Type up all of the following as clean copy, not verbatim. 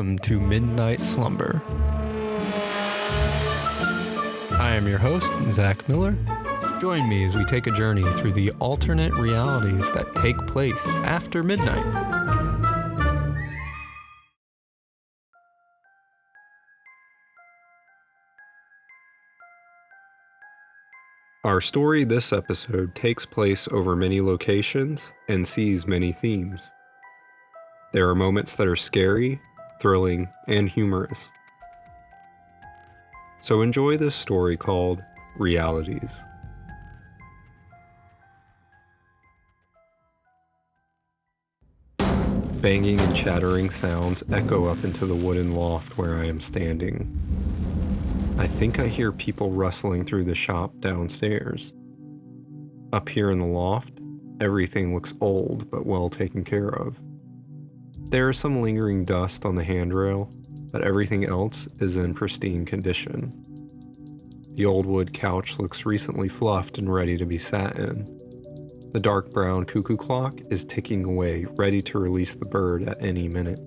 welcome to Midnight Slumber. I am your host, Zach Miller. Join me as we take a journey through the alternate realities that take place after midnight. Our story this episode takes place over many locations and sees many themes. There are moments that are scary, thrilling, and humorous. So enjoy this story called Realities. Banging and chattering sounds echo up into the wooden loft where I am standing. I think I hear people rustling through the shop downstairs. Up here in the loft, everything looks old but well taken care of. There is some lingering dust on the handrail, but everything else is in pristine condition. The old wood couch looks recently fluffed and ready to be sat in. The dark brown cuckoo clock is ticking away, ready to release the bird at any minute.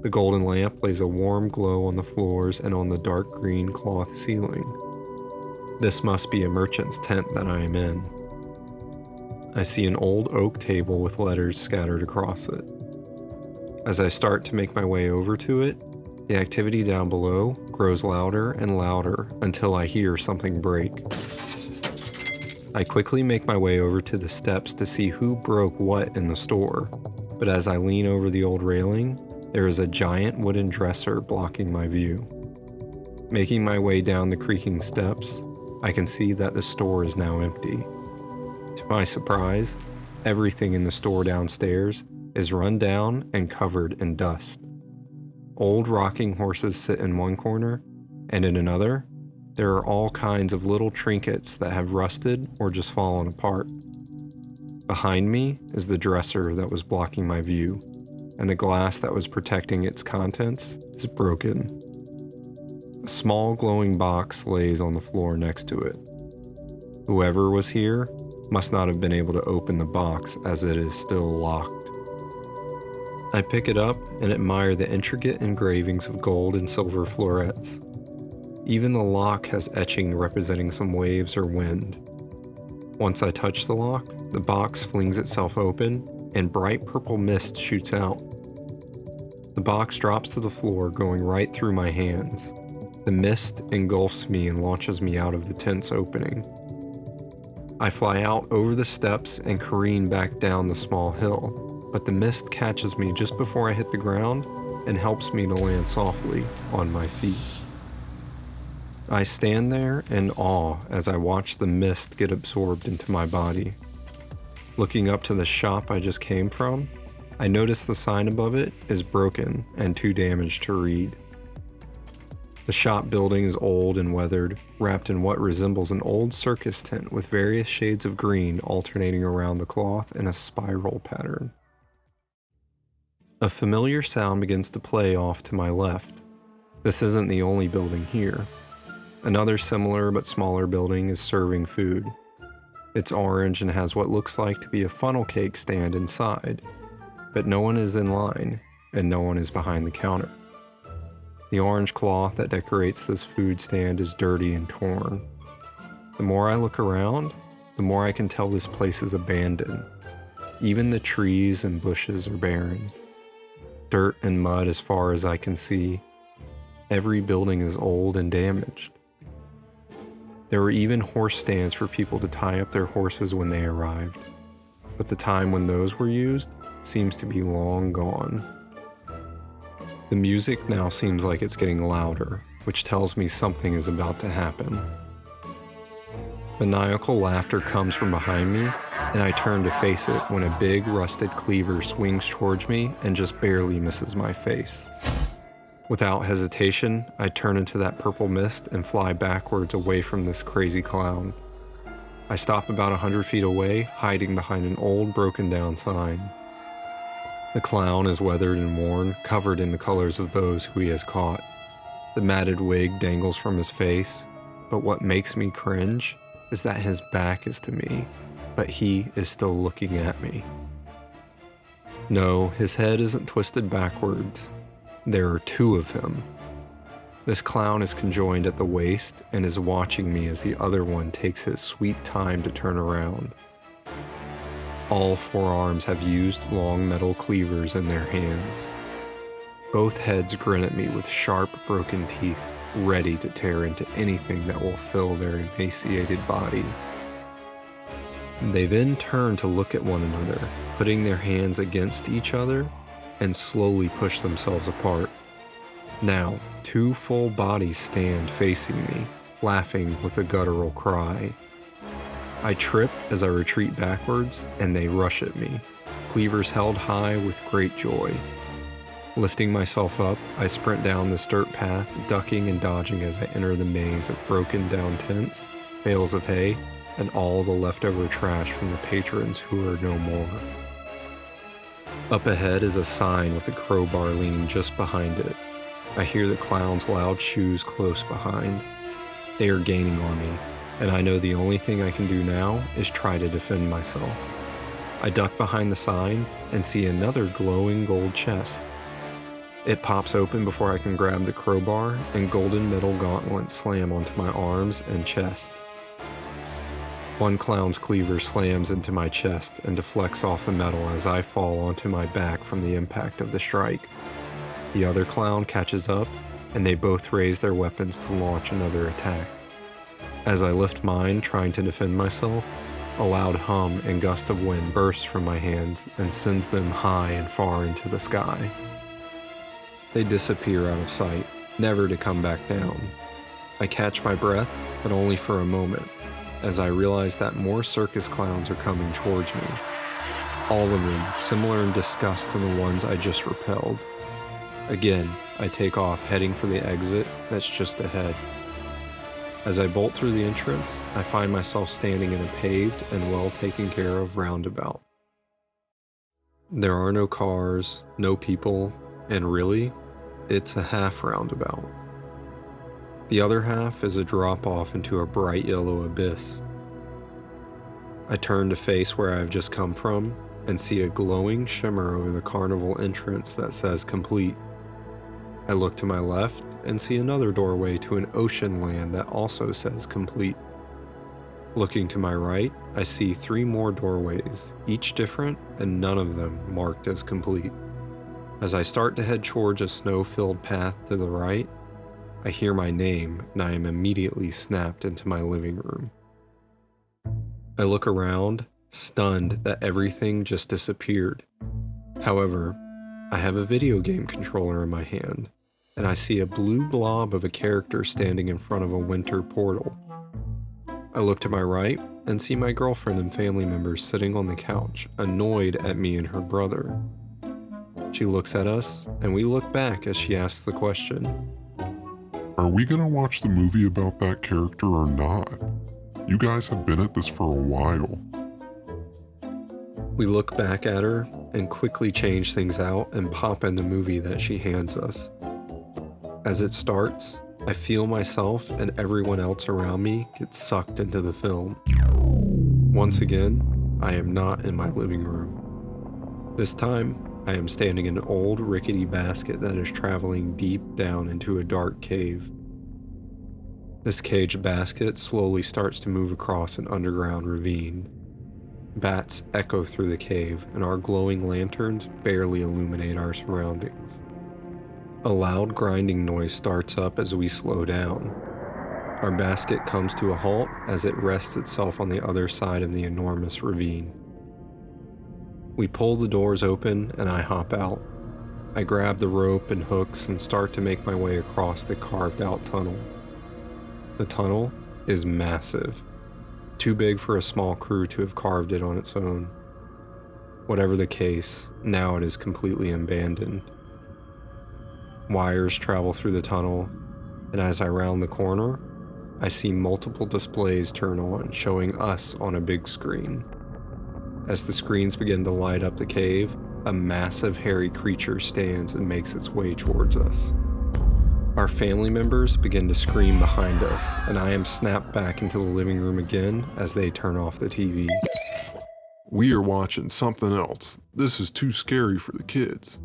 The golden lamp lays a warm glow on the floors and on the dark green cloth ceiling. This must be a merchant's tent that I am in. I see an old oak table with letters scattered across it. As I start to make my way over to it, the activity down below grows louder and louder until I hear something break. I quickly make my way over to the steps to see who broke what in the store, but as I lean over the old railing, there is a giant wooden dresser blocking my view. Making my way down the creaking steps, I can see that the store is now empty. To my surprise, everything in the store downstairs is run down and covered in dust. Old rocking horses sit in one corner, and in another, there are all kinds of little trinkets that have rusted or just fallen apart. Behind me is the dresser that was blocking my view, and the glass that was protecting its contents is broken. A small glowing box lays on the floor next to it. Whoever was here must not have been able to open the box as it is still locked. I pick it up and admire the intricate engravings of gold and silver florets. Even the lock has etching representing some waves or wind. Once I touch the lock, the box flings itself open and bright purple mist shoots out. The box drops to the floor, going right through my hands. The mist engulfs me and launches me out of the tent's opening. I fly out over the steps and careen back down the small hill, but the mist catches me just before I hit the ground and helps me to land softly on my feet. I stand there in awe as I watch the mist get absorbed into my body. Looking up to the shop I just came from, I notice the sign above it is broken and too damaged to read. The shop building is old and weathered, wrapped in what resembles an old circus tent with various shades of green alternating around the cloth in a spiral pattern. A familiar sound begins to play off to my left. This isn't the only building here. Another similar but smaller building is serving food. It's orange and has what looks like to be a funnel cake stand inside, but no one is in line and no one is behind the counter. The orange cloth that decorates this food stand is dirty and torn. The more I look around, the more I can tell this place is abandoned. Even the trees and bushes are barren. Dirt and mud as far as I can see. Every building is old and damaged. There were even horse stands for people to tie up their horses when they arrived, but the time when those were used seems to be long gone. The music now seems like it's getting louder, which tells me something is about to happen. Maniacal laughter comes from behind me, and I turn to face it when a big rusted cleaver swings towards me and just barely misses my face. Without hesitation, I turn into that purple mist and fly backwards away from this crazy clown. I stop about 100 feet away, hiding behind an old broken down sign. The clown is weathered and worn, covered in the colors of those who he has caught. The matted wig dangles from his face, but what makes me cringe is that his back is to me, but he is still looking at me. No, his head isn't twisted backwards. There are two of him. This clown is conjoined at the waist and is watching me as the other one takes his sweet time to turn around. All four arms have used long metal cleavers in their hands. Both heads grin at me with sharp, broken teeth, ready to tear into anything that will fill their emaciated body. They then turn to look at one another, putting their hands against each other, and slowly push themselves apart. Now, two full bodies stand facing me, laughing with a guttural cry. I trip as I retreat backwards, and they rush at me, cleavers held high with great joy. Lifting myself up, I sprint down this dirt path, ducking and dodging as I enter the maze of broken down tents, bales of hay, and all the leftover trash from the patrons who are no more. Up ahead is a sign with a crowbar leaning just behind it. I hear the clown's loud shoes close behind. They are gaining on me, and I know the only thing I can do now is try to defend myself. I duck behind the sign and see another glowing gold chest. It pops open before I can grab the crowbar, and golden metal gauntlets slam onto my arms and chest. One clown's cleaver slams into my chest and deflects off the metal as I fall onto my back from the impact of the strike. The other clown catches up, and they both raise their weapons to launch another attack. As I lift mine, trying to defend myself, a loud hum and gust of wind bursts from my hands and sends them high and far into the sky. They disappear out of sight, never to come back down. I catch my breath, but only for a moment, as I realize that more circus clowns are coming towards me. All of them similar in disgust to the ones I just repelled. Again, I take off, heading for the exit that's just ahead. As I bolt through the entrance, I find myself standing in a paved and well taken care of roundabout. There are no cars, no people, and really, it's a half roundabout. The other half is a drop off into a bright yellow abyss. I turn to face where I've just come from and see a glowing shimmer over the carnival entrance that says complete. I look to my left and see another doorway to an ocean land that also says complete. Looking to my right, I see 3 more doorways, each different and none of them marked as complete. As I start to head towards a snow-filled path to the right, I hear my name and I am immediately snapped into my living room. I look around, stunned that everything just disappeared. However, I have a video game controller in my hand, and I see a blue blob of a character standing in front of a winter portal. I look to my right and see my girlfriend and family members sitting on the couch, annoyed at me and her brother. She looks at us, and we look back as she asks the question, "Are we gonna watch the movie about that character or not? You guys have been at this for a while." We look back at her and quickly change things out and pop in the movie that she hands us. As it starts, I feel myself and everyone else around me get sucked into the film. Once again, I am not in my living room. This time, I am standing in an old rickety basket that is traveling deep down into a dark cave. This caged basket slowly starts to move across an underground ravine. Bats echo through the cave, and our glowing lanterns barely illuminate our surroundings. A loud grinding noise starts up as we slow down. Our basket comes to a halt as it rests itself on the other side of the enormous ravine. We pull the doors open and I hop out. I grab the rope and hooks and start to make my way across the carved out tunnel. The tunnel is massive, too big for a small crew to have carved it on its own. Whatever the case, now it is completely abandoned. Wires travel through the tunnel, and as I round the corner, I see multiple displays turn on, showing us on a big screen. As the screens begin to light up the cave, a massive hairy creature stands and makes its way towards us. Our family members begin to scream behind us, and I am snapped back into the living room again as they turn off the TV. "We are watching something else. This is too scary for the kids."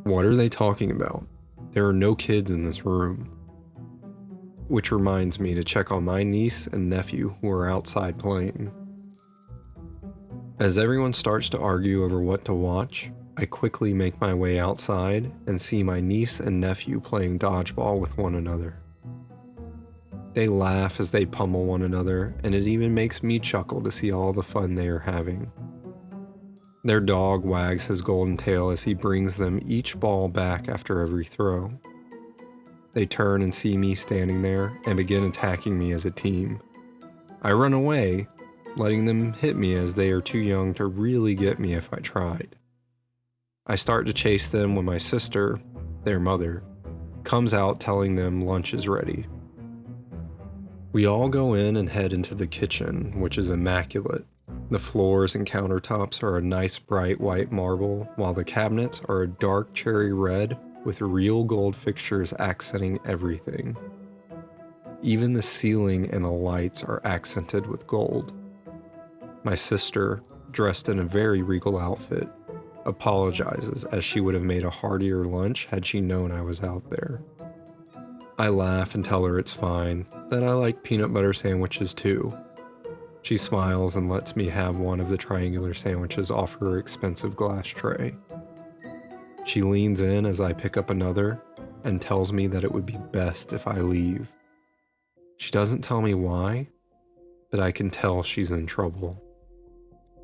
What are they talking about? There are no kids in this room. Which reminds me to check on my niece and nephew who are outside playing. As everyone starts to argue over what to watch, I quickly make my way outside and see my niece and nephew playing dodgeball with one another. They laugh as they pummel one another, and it even makes me chuckle to see all the fun they are having. Their dog wags his golden tail as he brings them each ball back after every throw. They turn and see me standing there and begin attacking me as a team. I run away, letting them hit me as they are too young to really get me if I tried. I start to chase them when my sister, their mother, comes out telling them lunch is ready. We all go in and head into the kitchen, which is immaculate. The floors and countertops are a nice bright white marble, while the cabinets are a dark cherry red with real gold fixtures accenting everything. Even the ceiling and the lights are accented with gold. My sister, dressed in a very regal outfit, apologizes as she would have made a heartier lunch had she known I was out there. I laugh and tell her it's fine, that I like peanut butter sandwiches too. She smiles and lets me have one of the triangular sandwiches off her expensive glass tray. She leans in as I pick up another and tells me that it would be best if I leave. She doesn't tell me why, but I can tell she's in trouble.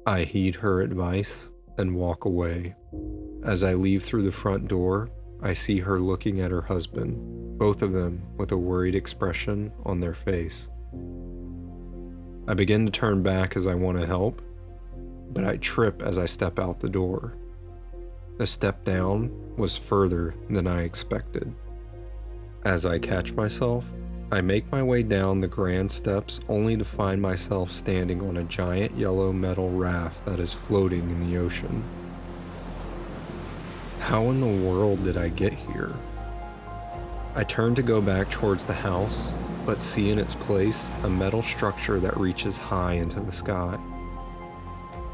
I heed her advice and walk away. As I leave through the front door, I see her looking at her husband, both of them with a worried expression on their face. I begin to turn back as I want to help, but I trip as I step out the door. The step down was further than I expected. As I catch myself, I make my way down the grand steps only to find myself standing on a giant yellow metal raft that is floating in the ocean. How in the world did I get here? I turn to go back towards the house, but see in its place a metal structure that reaches high into the sky.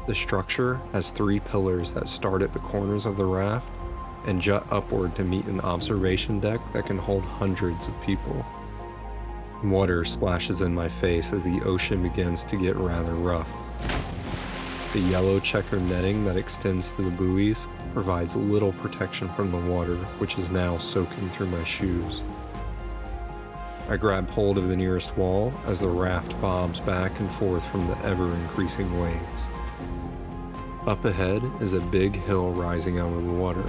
The structure has 3 pillars that start at the corners of the raft and jut upward to meet an observation deck that can hold hundreds of people. Water splashes in my face as the ocean begins to get rather rough. The yellow checker netting that extends to the buoys provides little protection from the water, which is now soaking through my shoes. I grab hold of the nearest wall as the raft bobs back and forth from the ever-increasing waves. Up ahead is a big hill rising out of the water.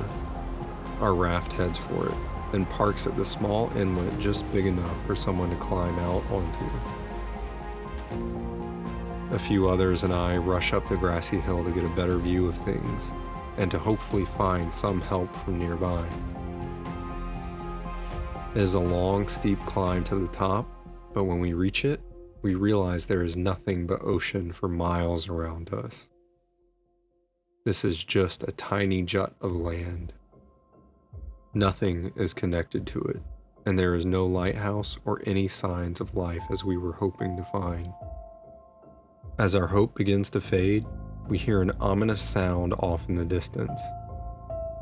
Our raft heads for it, then parks at the small inlet just big enough for someone to climb out onto. A few others and I rush up the grassy hill to get a better view of things, and to hopefully find some help from nearby. It is a long, steep climb to the top, but when we reach it, we realize there is nothing but ocean for miles around us. This is just a tiny jut of land. Nothing is connected to it, and there is no lighthouse or any signs of life as we were hoping to find. As our hope begins to fade, we hear an ominous sound off in the distance.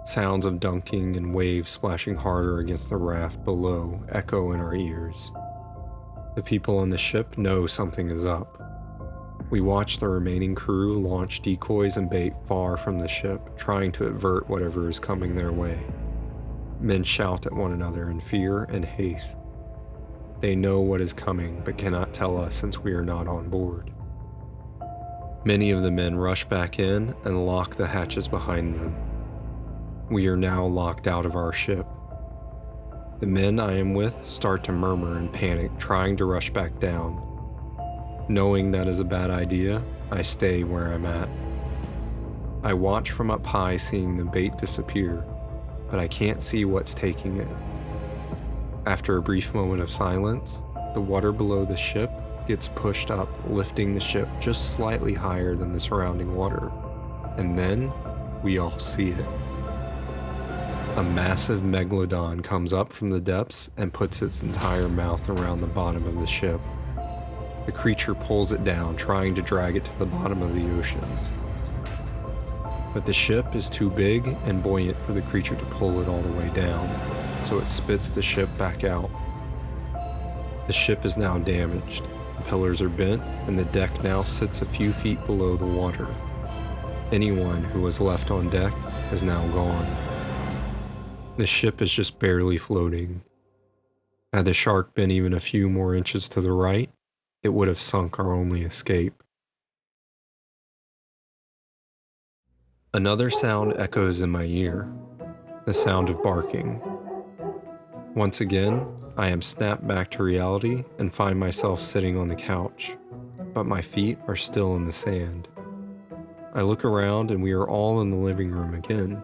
Sounds of dunking and waves splashing harder against the raft below echo in our ears. The people on the ship know something is up. We watch the remaining crew launch decoys and bait far from the ship, trying to avert whatever is coming their way. Men shout at one another in fear and haste. They know what is coming, but cannot tell us since we are not on board. Many of the men rush back in and lock the hatches behind them. We are now locked out of our ship. The men I am with start to murmur in panic, trying to rush back down. Knowing that is a bad idea, I stay where I'm at. I watch from up high, seeing the bait disappear, but I can't see what's taking it. After a brief moment of silence, the water below the ship gets pushed up, lifting the ship just slightly higher than the surrounding water. And then, we all see it. A massive megalodon comes up from the depths and puts its entire mouth around the bottom of the ship. The creature pulls it down, trying to drag it to the bottom of the ocean. But the ship is too big and buoyant for the creature to pull it all the way down, so it spits the ship back out. The ship is now damaged, the pillars are bent, and the deck now sits a few feet below the water. Anyone who was left on deck is now gone. The ship is just barely floating. Had the shark been even a few more inches to the right, it would have sunk our only escape. Another sound echoes in my ear, the sound of barking. Once again, I am snapped back to reality and find myself sitting on the couch, but my feet are still in the sand. I look around and we are all in the living room again,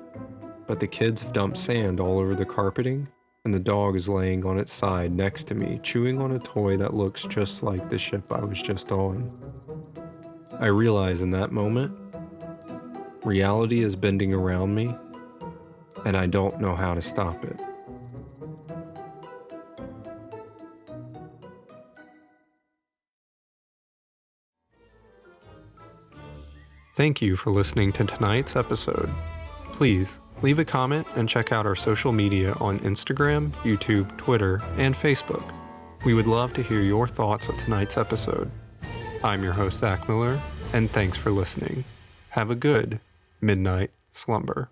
but the kids have dumped sand all over the carpeting, and the dog is laying on its side next to me, chewing on a toy that looks just like the ship I was just on. I realize in that moment, reality is bending around me, and I don't know how to stop it. Thank you for listening to tonight's episode. Please leave a comment and check out our social media on Instagram, YouTube, Twitter, and Facebook. We would love to hear your thoughts on tonight's episode. I'm your host, Zach Miller, and thanks for listening. Have a good midnight slumber.